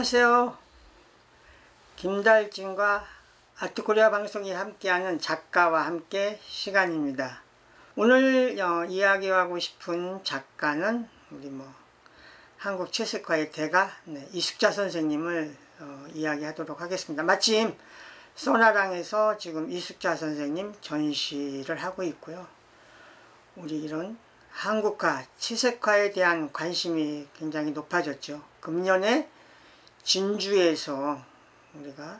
안녕하세요. 김달진과 아트코리아 방송이 함께하는 작가와 함께 시간입니다. 오늘 이야기하고 싶은 작가는 우리 한국 채색화의 대가 이숙자 선생님을 이야기하도록 하겠습니다. 마침 써나랑에서 지금 이숙자 선생님 전시를 하고 있고요. 우리 이런 한국화, 채색화에 대한 관심이 굉장히 높아졌죠. 금년에 진주에서 우리가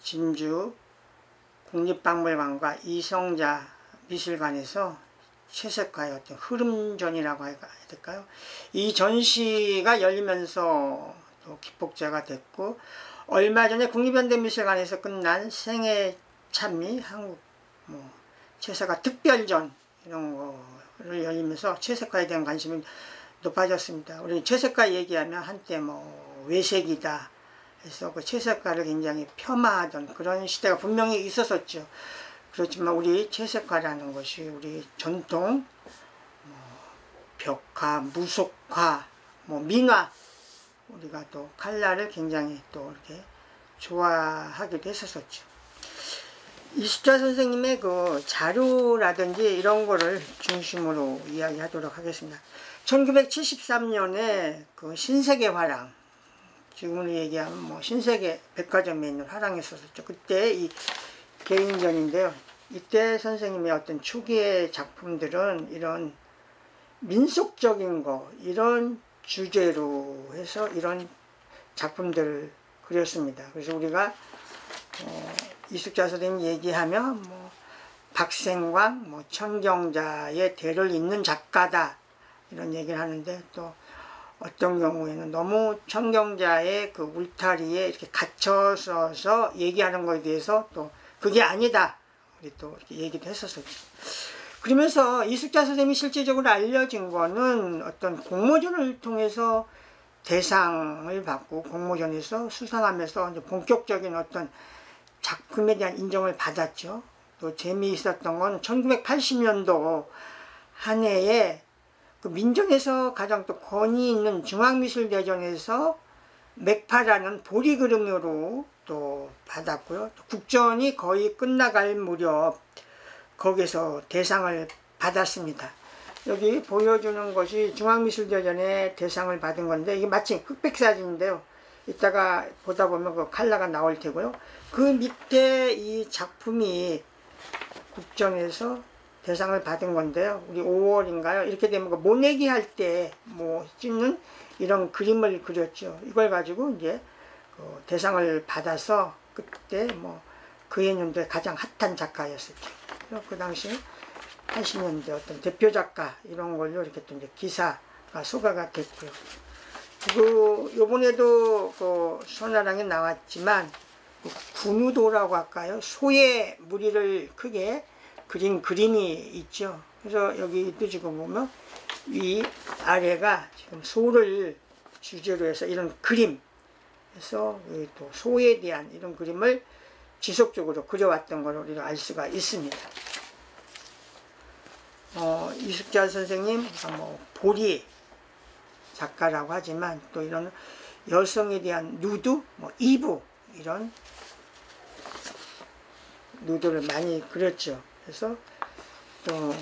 진주 국립박물관과 이성자 미술관에서 채색화의 어떤 흐름전이라고 해야 될까요? 이 전시가 열리면서 또 기폭제가 됐고, 얼마 전에 국립현대미술관에서 끝난 생애 찬미 한국 채색화 특별전 이런 거를 열리면서 채색화에 대한 관심이 높아졌습니다. 우리 채색화 얘기하면 한때 외색이다 해서 그 채색화를 굉장히 폄하하던 그런 시대가 분명히 있었었죠. 그렇지만 우리 채색화라는 것이 우리 전통 벽화, 무속화, 민화, 우리가 또 칼라를 굉장히 또 이렇게 좋아하기도 했었죠. 이숙자 선생님의 그 자료라든지 이런 거를 중심으로 이야기하도록 하겠습니다. 1973년에 그 신세계 화랑, 지금으로 얘기하면 신세계 백화점에 있는 화랑이 있었죠. 그때 이 개인전인데요. 이때 선생님의 어떤 초기의 작품들은 이런 민속적인 거, 이런 주제로 해서 이런 작품들을 그렸습니다. 그래서 우리가 이숙자 선생님 얘기하면 박생광, 천경자의 대를 잇는 작가다 이런 얘기를 하는데, 또 어떤 경우에는 너무 천경자의 그 울타리에 이렇게 갇혀서 얘기하는 것에 대해서 또 그게 아니다 우리 또 이렇게 얘기도 했었었죠. 그러면서 이숙자 선생님이 실질적으로 알려진 거는 어떤 공모전을 통해서 대상을 받고 공모전에서 수상하면서 이제 본격적인 어떤 작품에 대한 인정을 받았죠. 또 재미있었던 건 1980년도 한 해에 그 민전에서 가장 또 권위 있는 중앙미술대전에서 맥파라는 보리그림으로 또 받았고요. 또 국전이 거의 끝나갈 무렵 거기서 대상을 받았습니다. 여기 보여주는 것이 중앙미술대전에 대상을 받은 건데, 이게 마침 흑백사진인데요. 이따가 보다 보면 그 칼라가 나올 테고요. 그 밑에 이 작품이 국전에서 대상을 받은 건데요. 우리 5월인가요? 이렇게 되면 그 모내기 할 때 찍는 이런 그림을 그렸죠. 이걸 가지고 이제 그 대상을 받아서 그때 그 해년도에 가장 핫한 작가였었죠. 그 당시 80년대 어떤 대표 작가 이런 걸로 이렇게 또 이제 기사가 소가가 됐고요. 요번에도 그 손아랑에 나왔지만 그 군우도라고 할까요? 소의 무리를 크게 그린 그림이 있죠. 그래서 여기도 지금 보면 위 아래가 지금 소를 주제로 해서 이런 그림, 그래서 또 소에 대한 이런 그림을 지속적으로 그려왔던 걸로 우리가 알 수가 있습니다. 이숙자 선생님 보리 작가라고 하지만 또 이런 여성에 대한 누드, 이부 이런 누드를 많이 그렸죠. 그래서 또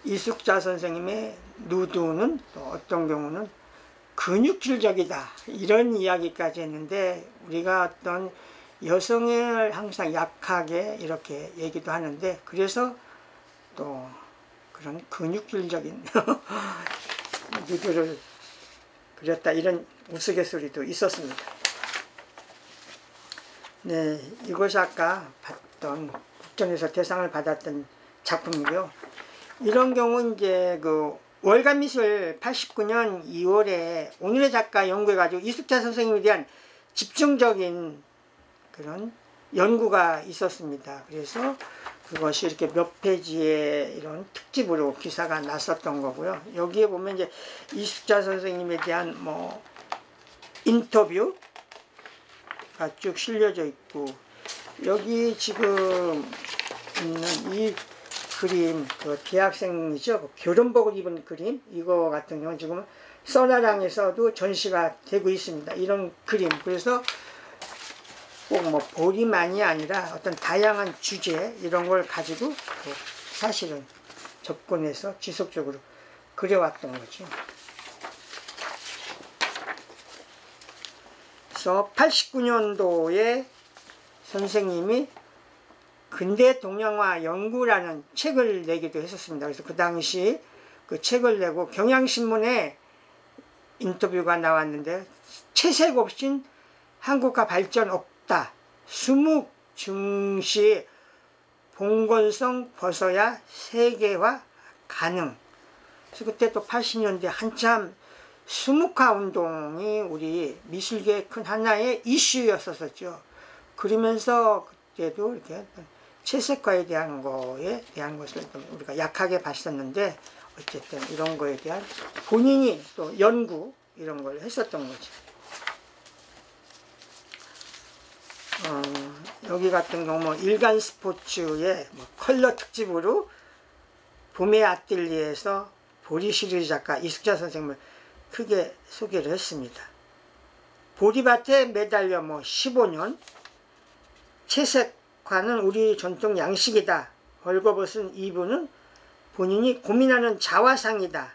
이숙자 선생님의 누드는 또 어떤 경우는 근육질적이다 이런 이야기까지 했는데, 우리가 어떤 여성을 항상 약하게 이렇게 얘기도 하는데, 그래서 또 그런 근육질적인 누드를 그렸다 이런 우스갯소리도 있었습니다. 네, 이것이 아까 봤던 국전에서 대상을 받았던 작품이고요. 이런 경우 이제 그 월간미술 89년 2월에 오늘의 작가 연구해가지고 이숙자 선생님에 대한 집중적인 그런 연구가 있었습니다. 그래서 그것이 이렇게 몇 페이지의 이런 특집으로 기사가 났었던 거고요. 여기에 보면 이제 이숙자 선생님에 대한 인터뷰가 쭉 실려져 있고, 여기 지금 있는 이 그림, 그 대학생이죠. 그 교련복을 입은 그림, 이거 같은 경우는 지금 써나랑에서도 전시가 되고 있습니다. 이런 그림. 그래서 꼭 뭐 보리만이 아니라 어떤 다양한 주제 이런 걸 가지고 사실은 접근해서 지속적으로 그려왔던 거죠. 그래서 89년도에 선생님이 근대 동양화 연구라는 책을 내기도 했었습니다. 그래서 그 당시 그 책을 내고 경향신문에 인터뷰가 나왔는데, 채색 없인 한국화 발전 없다. 수묵 중시 봉건성 벗어야 세계화 가능. 그래서 그때 또 80년대 한참 수묵화 운동이 우리 미술계의 큰 하나의 이슈였었죠. 그러면서 그때도 이렇게 채색화에 대한 것을 우리가 약하게 봤었는데, 어쨌든 이런 거에 대한 본인이 또 연구 이런 걸 했었던 거죠. 여기 같은 경우 뭐 일간 스포츠의 뭐 컬러 특집으로 봄의 아뜰리에에서 보리 시리즈 작가 이숙자 선생님을 크게 소개를 했습니다. 보리밭에 매달려 뭐 15년, 채색화는 우리 전통 양식이다. 벌거벗은 이분은 본인이 고민하는 자화상이다.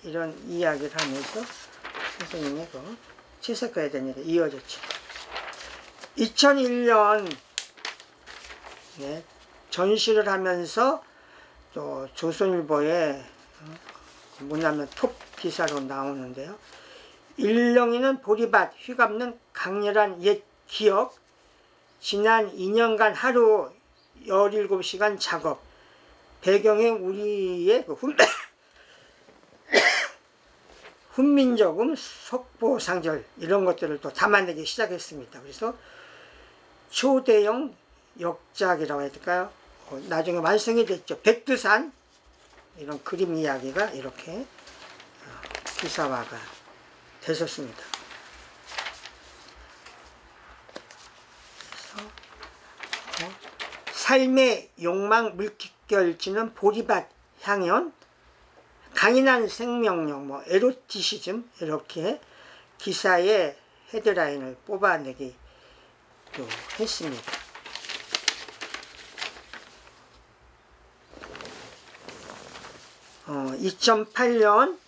이런 이야기를 하면서 선생님의 그 채색화에 대한 얘기가 이어졌죠. 2001년 전시를 하면서 또 조선일보에 뭐냐면 톱 기사로 나오는데요. 일렁이는 보리밭 휘감는 강렬한 옛 기억, 지난 2년간 하루 17시간 작업, 배경에 우리의 그 훈민정음 속보상절 이런 것들을 또 담아내기 시작했습니다. 그래서 초대형 역작이라고 해야 될까요? 나중에 완성이 됐죠. 백두산 이런 그림 이야기가 이렇게 기사화가 되셨습니다. 그래서 삶의 욕망 물결치는 보리밭 향연, 강인한 생명력, 뭐 에로티시즘 이렇게 기사의 헤드라인을 뽑아내기도 했습니다. 2008년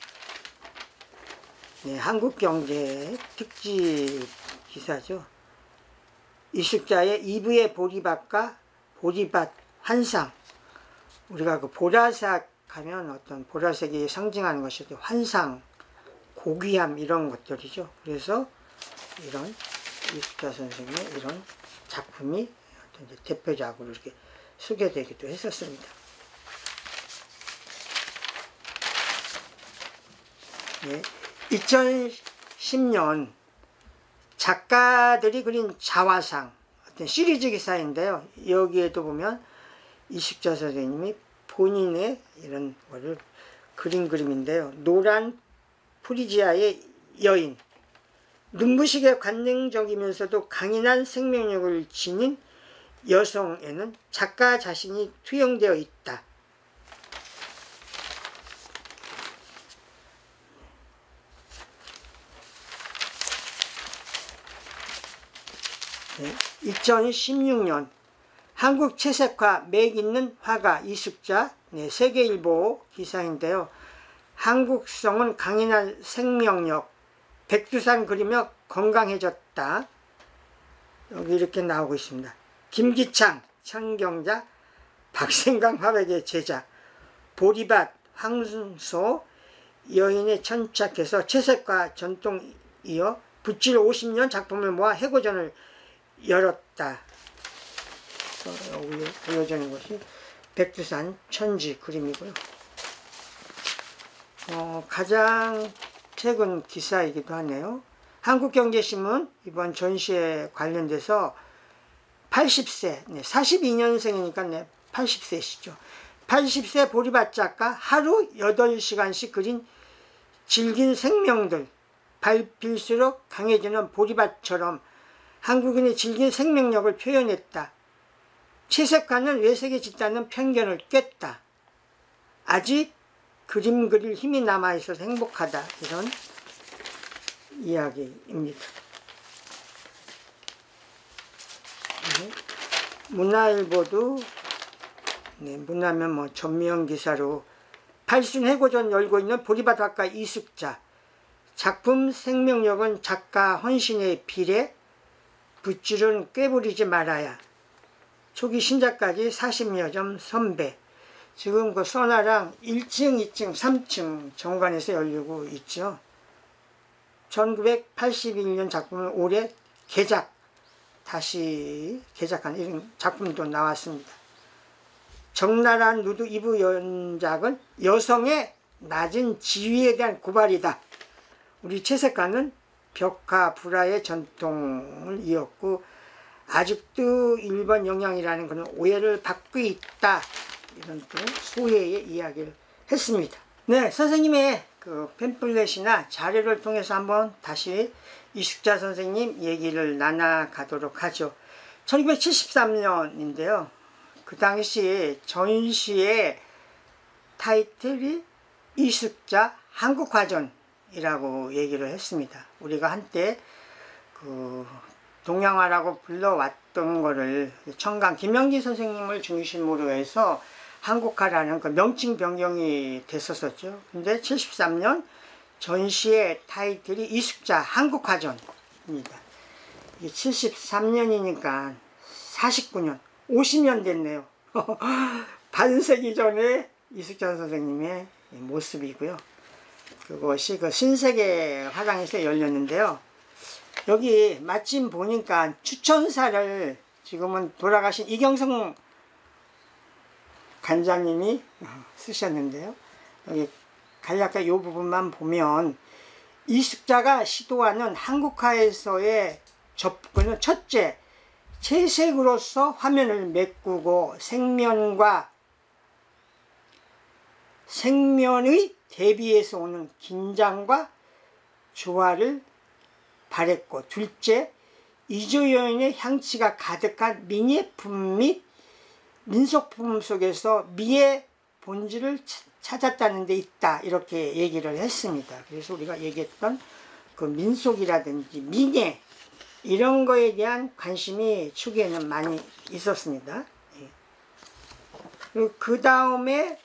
한국경제 특집 기사죠. 이숙자의 이브의 보리밭과 보리밭 환상. 우리가 그 보라색 하면 어떤 보라색이 상징하는 것이 환상, 고귀함 이런 것들이죠. 그래서 이런 이숙자 선생님의 이런 작품이 어떤 이제 대표작으로 이렇게 소개되기도 했었습니다. 2010년 작가들이 그린 자화상 어떤 시리즈 기사인데요. 여기에도 보면 이숙자 선생님이 본인의 이런 거를 그린 그림인데요. 노란 프리지아의 여인, 눈부시게 관능적이면서도 강인한 생명력을 지닌 여성에는 작가 자신이 투영되어 있다. 2016년 한국 채색화 맥 있는 화가 이숙자 세계일보 기사인데요. 한국성은 강인한 생명력, 백두산 그리며 건강해졌다. 여기 이렇게 나오고 있습니다. 김기창, 천경자, 박생강 화백의 제자, 보리밭, 황순소, 여인에 천착해서 채색화 전통 이어 붓질 50년 작품을 모아 해고전을 열었다. 여기 보여주는 것이 백두산 천지 그림이고요. 가장 최근 기사이기도 하네요. 한국경제신문 이번 전시에 관련돼서 80세, 42년생이니까 80세시죠. 80세 보리밭 작가 하루 8시간씩 그린 질긴 생명들, 밟힐수록 강해지는 보리밭처럼 한국인의 질긴 생명력을 표현했다. 채색화는 외색에 짙다는 편견을 깼다. 아직 그림 그릴 힘이 남아있어서 행복하다, 이런 이야기입니다. 네. 문화일보도 문화면 뭐 전면 기사로 팔순 해고전 열고 있는 보리밭 화가 이숙자, 작품 생명력은 작가 헌신의 비례, 붓줄은 꿰부리지 말아야, 초기 신작까지 40여 점 선배. 지금 그 써나랑 1층, 2층, 3층 정관에서 열리고 있죠. 1981년 작품을 올해 다시 개작한 이런 작품도 나왔습니다. 적나라한 누드 2부 연작은 여성의 낮은 지위에 대한 고발이다. 우리 최 작가는 벽화 불화의 전통을 이었고 아직도 일본 영향이라는 그런 오해를 받고 있다, 이런 또 소회의 이야기를 했습니다. 네, 선생님의 그 팸플렛이나 자료를 통해서 한번 다시 이숙자 선생님 얘기를 나눠가도록 하죠. 1973년인데요. 그 당시 전시의 타이틀이 이숙자 한국화전이라고 얘기를 했습니다. 우리가 한때 그 동양화라고 불러왔던 거를 청강 김영기 선생님을 중심으로 해서 한국화라는 그 명칭 변경이 됐었죠. 근데 73년 전시의 타이틀이 이숙자 한국화전입니다. 이게 73년이니까 49년, 50년 됐네요. 반세기 전에 이숙자 선생님의 모습이고요. 그것이 그 신세계 화랑에서 열렸는데요. 여기 마침 보니까 추천사를 지금은 돌아가신 이경성 간장님이 쓰셨는데요. 여기 간략하게 이 부분만 보면 이숙자가 시도하는 한국화에서의 접근은 첫째, 채색으로서 화면을 메꾸고 생면의 대비에서 오는 긴장과 조화를 바랬고, 둘째, 이조연의 향취가 가득한 민예품 및 민속품 속에서 미의 본질을 찾았다는 데 있다, 이렇게 얘기를 했습니다. 그래서 우리가 얘기했던 그 민속이라든지 민예, 이런 거에 대한 관심이 초기에는 많이 있었습니다. 그리고 그 다음에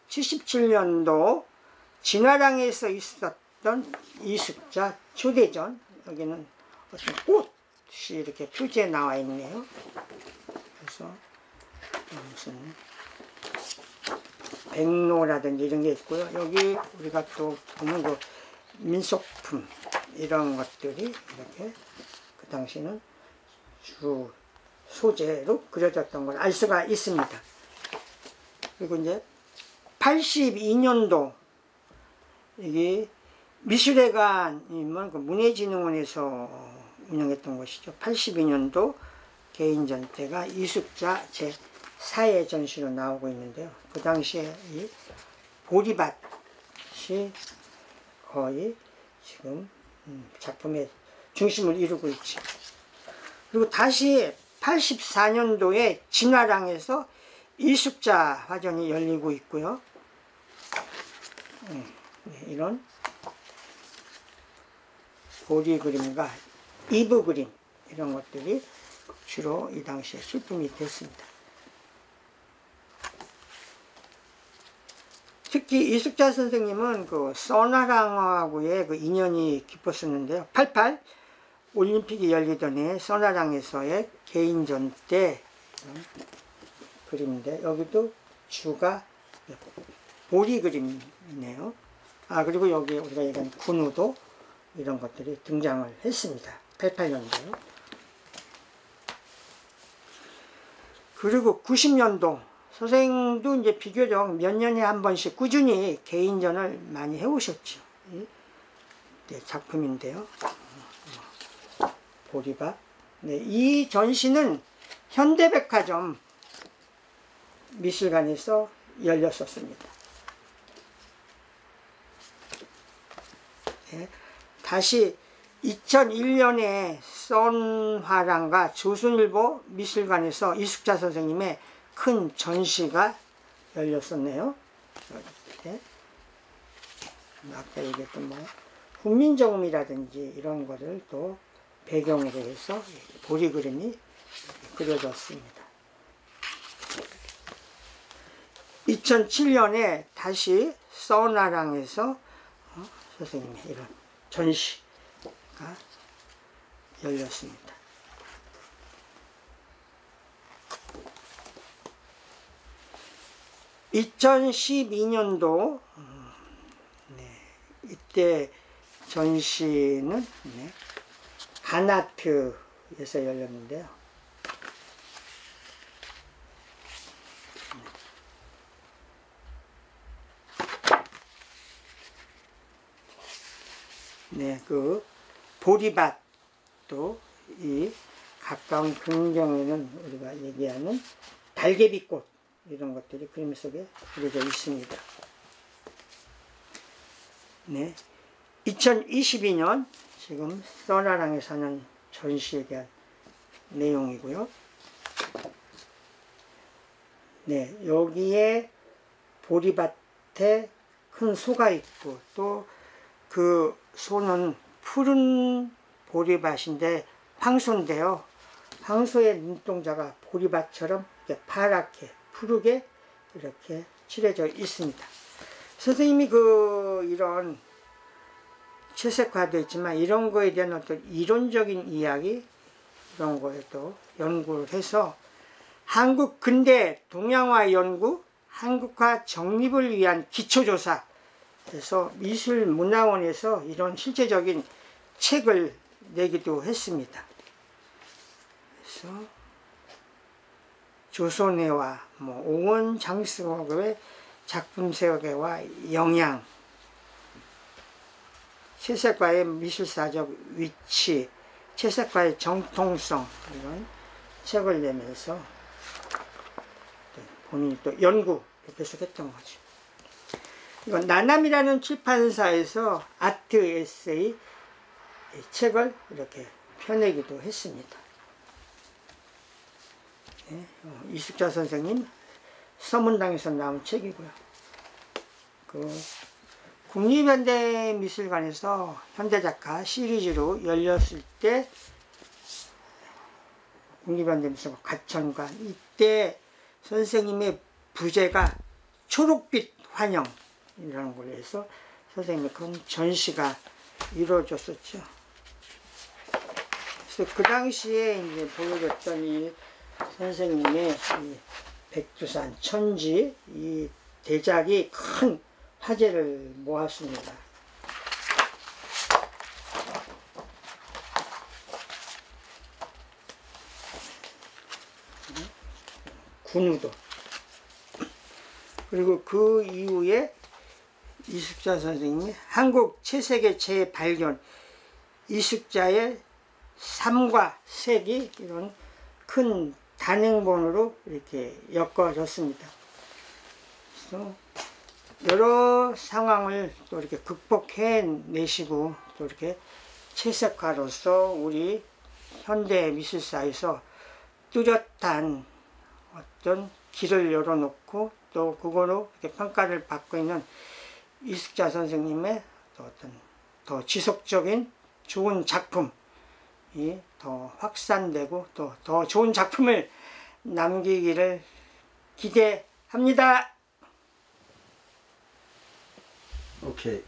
77년도 진화랑에서 있었던 이숙자 초대전, 여기는 어떤 꽃이 이렇게 표지에 나와 있네요. 그래서 무슨 백로라든지 이런 게 있고요. 여기 우리가 또 보면 그 민속품 이런 것들이 이렇게 그 당시는 주 소재로 그려졌던 걸 알 수가 있습니다. 그리고 이제 82년도 이게 미술회관이면 그 문예진흥원에서 운영했던 것이죠. 82년도 개인전 때가 이숙자 제4회 전시로 나오고 있는데요. 그 당시에 이 보리밭이 거의 지금 작품의 중심을 이루고 있죠. 그리고 다시 84년도에 진화랑에서 이숙자 화전이 열리고 있고요. 이런 보리 그림과 이브 그림, 이런 것들이 주로 이 당시에 출품이 됐습니다. 특히 이숙자 선생님은 그 써나랑하고의 그 인연이 깊었었는데요. 88 올림픽이 열리던 해 써나랑에서의 개인전 때 그림인데, 여기도 주가 보리 그림이네요. 그리고 여기 우리가 얘기한 군우도 이런 것들이 등장을 했습니다. 88년도요. 그리고 90년도 선생도 이제 비교적 몇 년에 한 번씩 꾸준히 개인전을 많이 해오셨죠. 네, 작품인데요. 보리밭. 네, 이 전시는 현대백화점 미술관에서 열렸었습니다. 네, 다시 2001년에 썬화랑과 조선일보 미술관에서 이숙자 선생님의 큰 전시가 열렸었네요. 네. 아까 얘기했던 뭐 훈민정음이라든지 이런 거를 또 배경으로 해서 보리 그림이 그려졌습니다. 2007년에 다시 써나랑에서 선생님의 이런 전시가 열렸습니다. (2012년도) 이때 전시는 간아트에서 열렸는데요. 그 보리밭도 이 가까운 근경에는 우리가 얘기하는 달개비꽃 이런 것들이 그림 속에 그려져 있습니다. 2022년 지금 써나랑에서 하는 전시에 대한 내용이고요. 여기에 보리밭에 큰 소가 있고 또 그 소는 푸른 보리밭인데 황소인데요. 황소의 눈동자가 보리밭처럼 이렇게 파랗게 푸르게 이렇게 칠해져 있습니다. 선생님이 이런 채색화되어 있지만 이런 거에 대한 어떤 이론적인 이야기 이런 거에 또 연구를 해서 한국 근대 동양화 연구 한국화 정립을 위한 기초조사 그래서 미술문화원에서 이런 실제적인 책을 내기도 했습니다. 그래서 조선회와 오원 장승호의 작품 세계와 영향, 채색과의 미술사적 위치, 채색과의 정통성 이런 책을 내면서 본인이 또 연구 계속했던 거죠. 이건 나남이라는 출판사에서 아트 에세이 책을 이렇게 펴내기도 했습니다. 이숙자 선생님 서문당에서 나온 책이고요. 국립현대미술관에서 현대작가 시리즈로 열렸을 때 국립현대미술관 과천관 이때 선생님의 부제가 초록빛 환영 이라는 걸로 해서 선생님의 큰 전시가 이루어졌었죠. 그래서 그 당시에 이제 보여줬던 이 선생님의 이 백두산 천지 이 대작이 큰 화제를 모았습니다. 군우도 그리고 그 이후에 이숙자 선생님이 한국 채색의 재발견 이숙자의 삶과 색이 이런 큰 단행본으로 이렇게 엮어졌습니다. 그래서 여러 상황을 또 이렇게 극복해내시고 또 이렇게 채색가로서 우리 현대 미술사에서 뚜렷한 어떤 길을 열어놓고 또 그거로 이렇게 평가를 받고 있는 이숙자 선생님의 어떤 더 지속적인 좋은 작품이 더 확산되고 또 더 좋은 작품을 남기기를 기대합니다. 오케이.